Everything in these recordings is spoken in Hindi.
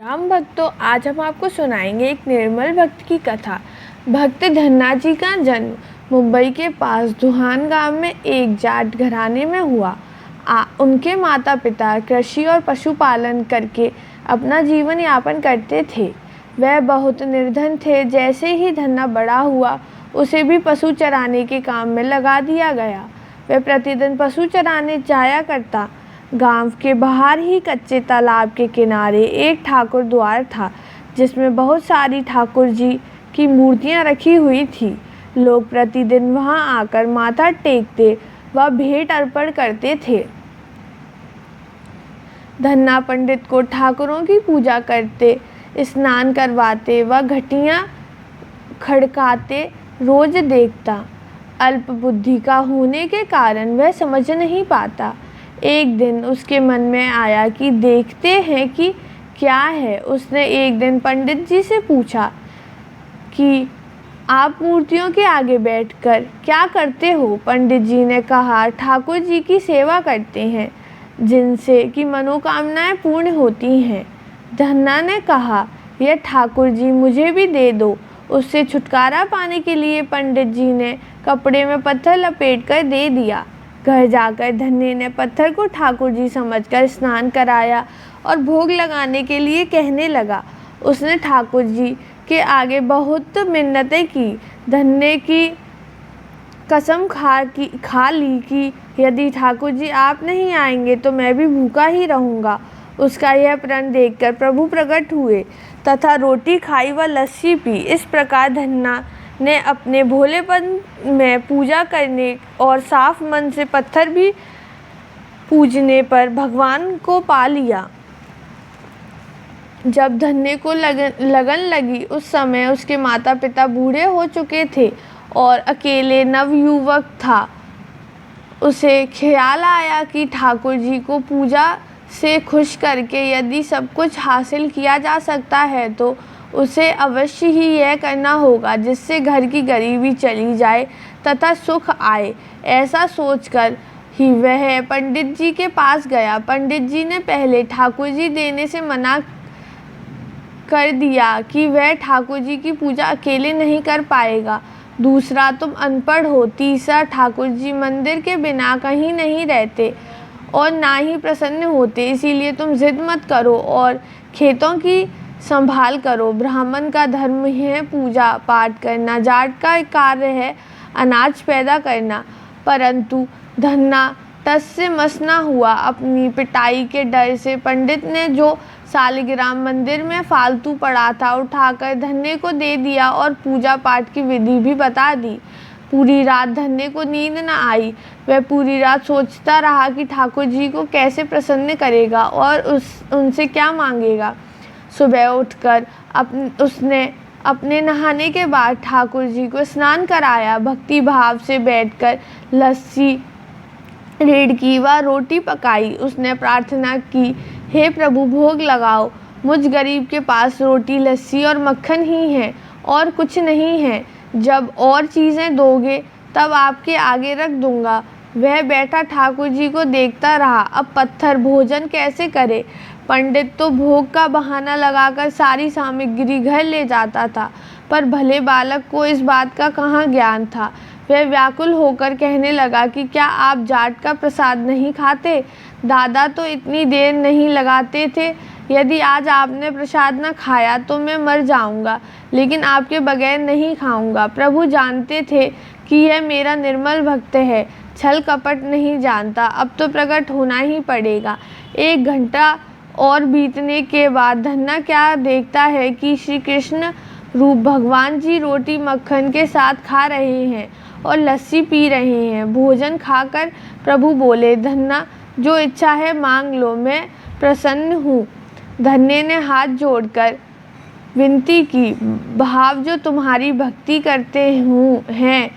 राम भक्तों, आज हम आपको सुनाएंगे एक निर्मल भक्त की कथा। भक्त धन्ना जी का जन्म मुंबई के पास दुहान गांव में एक जाट घराने में हुआ। उनके माता पिता कृषि और पशुपालन करके अपना जीवन यापन करते थे। वह बहुत निर्धन थे। जैसे ही धन्ना बड़ा हुआ, उसे भी पशु चराने के काम में लगा दिया गया। वह प्रतिदिन पशु चराने जाया करता। गांव के बाहर ही कच्चे तालाब के किनारे एक ठाकुर द्वार था, जिसमें बहुत सारी ठाकुर जी की मूर्तियां रखी हुई थी। लोग प्रतिदिन वहां आकर माथा टेकते व भेंट अर्पण करते थे। धन्ना पंडित को ठाकुरों की पूजा करते, स्नान करवाते व घटियां खड़काते रोज देखता। अल्प बुद्धि का होने के कारण वह समझ नहीं पाता। एक दिन उसके मन में आया कि देखते हैं कि क्या है। उसने एक दिन पंडित जी से पूछा कि आप मूर्तियों के आगे बैठकर क्या करते हो? पंडित जी ने कहा, ठाकुर जी की सेवा करते हैं, जिनसे कि मनोकामनाएं पूर्ण होती हैं। धन्ना ने कहा, यह ठाकुर जी मुझे भी दे दो। उससे छुटकारा पाने के लिए पंडित जी ने कपड़े में पत्थर लपेटकर दे दिया। घर जाकर धन्ने ने पत्थर को ठाकुर जी समझकर स्नान कराया और भोग लगाने के लिए कहने लगा। उसने ठाकुर जी के आगे बहुत मिन्नतें की। धन्ने की कसम खा ली कि यदि ठाकुर जी आप नहीं आएंगे तो मैं भी भूखा ही रहूँगा। उसका यह प्रण देखकर प्रभु प्रकट हुए तथा रोटी खाई व लस्सी पी। इस प्रकार धन्ना ने अपने भोलेपन में पूजा करने और साफ मन से पत्थर भी पूजने पर भगवान को पा लिया। जब धन्ने को लगन लगी, उस समय उसके माता पिता बूढ़े हो चुके थे और अकेले नवयुवक था। उसे ख्याल आया कि ठाकुर जी को पूजा से खुश करके यदि सब कुछ हासिल किया जा सकता है तो उसे अवश्य ही यह करना होगा, जिससे घर की गरीबी चली जाए तथा सुख आए। ऐसा सोचकर ही वह पंडित जी के पास गया। पंडित जी ने पहले ठाकुर जी देने से मना कर दिया कि वह ठाकुर जी की पूजा अकेले नहीं कर पाएगा। दूसरा, तुम अनपढ़ हो। तीसरा, ठाकुर जी मंदिर के बिना कहीं नहीं रहते और ना ही प्रसन्न होते, इसीलिए तुम जिद मत करो और खेतों की संभाल करो। ब्राह्मण का धर्म है पूजा पाठ करना, जाट का कार्य है अनाज पैदा करना। परंतु धन्ना टस से मस न हुआ। अपनी पिटाई के डर से पंडित ने जो सालिग्राम मंदिर में फालतू पड़ा था उठाकर धन्ने को दे दिया और पूजा पाठ की विधि भी बता दी। पूरी रात धन्ने को नींद न आई। वह पूरी रात सोचता रहा कि ठाकुर जी को कैसे प्रसन्न करेगा और उनसे क्या मांगेगा। सुबह उठकर उसने अपने नहाने के बाद ठाकुर जी को स्नान कराया। भक्ति भाव से बैठकर लस्सी रेड़की व रोटी पकाई। उसने प्रार्थना की, हे प्रभु भोग लगाओ। मुझ गरीब के पास रोटी लस्सी और मक्खन ही है और कुछ नहीं है। जब और चीज़ें दोगे तब आपके आगे रख दूंगा। वह बैठा ठाकुर जी को देखता रहा। अब पत्थर भोजन कैसे करे? पंडित तो भोग का बहाना लगाकर सारी सामग्री घर ले जाता था, पर भले बालक को इस बात का कहाँ ज्ञान था। वह व्याकुल होकर कहने लगा कि क्या आप जाट का प्रसाद नहीं खाते? दादा तो इतनी देर नहीं लगाते थे। यदि आज आपने प्रसाद न खाया तो मैं मर जाऊंगा, लेकिन आपके बगैर नहीं खाऊंगा। प्रभु जानते थे कि यह मेरा निर्मल भक्त है, छल कपट नहीं जानता। अब तो प्रकट होना ही पड़ेगा। 1 घंटा और बीतने के बाद धन्ना क्या देखता है कि श्री कृष्ण रूप भगवान जी रोटी मक्खन के साथ खा रहे हैं और लस्सी पी रहे हैं। भोजन खाकर प्रभु बोले, धन्ना जो इच्छा है मांग लो, मैं प्रसन्न हूँ। धन्ने ने हाथ जोड़कर विनती की, भाव जो तुम्हारी भक्ति करते हैं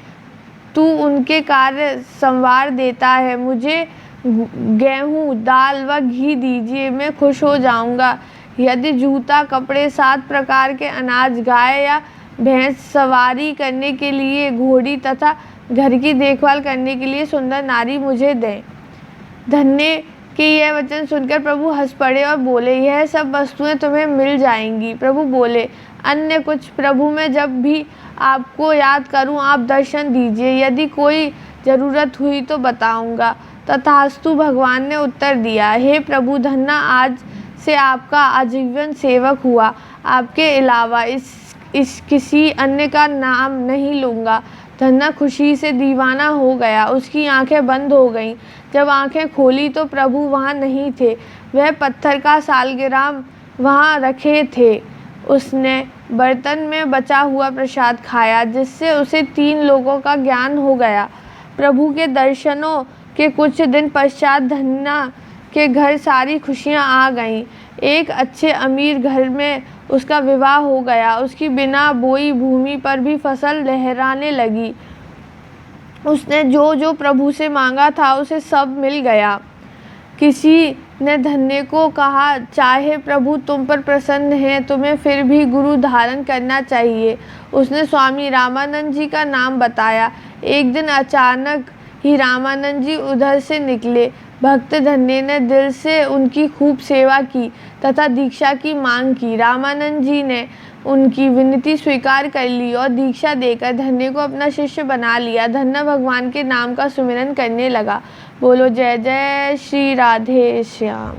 तू उनके कार्य संवार देता है। मुझे गेहूँ दाल व घी दीजिए, मैं खुश हो जाऊंगा। यदि जूता कपड़े 7 प्रकार के अनाज, गाय या भैंस, सवारी करने के लिए घोड़ी तथा घर की देखभाल करने के लिए सुंदर नारी मुझे दें। धन्ने कि यह वचन सुनकर प्रभु हंस पड़े और बोले, यह सब वस्तुएं तुम्हें मिल जाएंगी। प्रभु बोले, अन्य कुछ? प्रभु, मैं जब भी आपको याद करूं आप दर्शन दीजिए, यदि कोई ज़रूरत हुई तो बताऊंगा। तथास्तु, भगवान ने उत्तर दिया। हे प्रभु, धन्ना आज से आपका आजीवन सेवक हुआ। आपके अलावा इस किसी अन्य का नाम नहीं लूँगा। धन्ना खुशी से दीवाना हो गया। उसकी आंखें बंद हो गईं। जब आंखें खोली तो प्रभु वहाँ नहीं थे। वह पत्थर का सालग्राम वहाँ रखे थे। उसने बर्तन में बचा हुआ प्रसाद खाया, जिससे उसे 3 लोगों का ज्ञान हो गया। प्रभु के दर्शनों के कुछ दिन पश्चात धन्ना के घर सारी खुशियाँ आ गईं। एक अच्छे अमीर घर में उसका विवाह हो गया। उसकी बिना बोई भूमि पर भी फसल लहराने लगी। उसने जो जो प्रभु से मांगा था उसे सब मिल गया। किसी ने धन्य को कहा, चाहे प्रभु तुम पर प्रसन्न हैं, तुम्हें फिर भी गुरु धारण करना चाहिए। उसने स्वामी रामानंद जी का नाम बताया। एक दिन अचानक ही रामानंद जी उधर से निकले। भक्त धन्य ने दिल से उनकी खूब सेवा की तथा दीक्षा की मांग की। रामानंद जी ने उनकी विनती स्वीकार कर ली और दीक्षा देकर धन्य को अपना शिष्य बना लिया। धन्य भगवान के नाम का सुमिरन करने लगा। बोलो जय जय श्री राधे श्याम।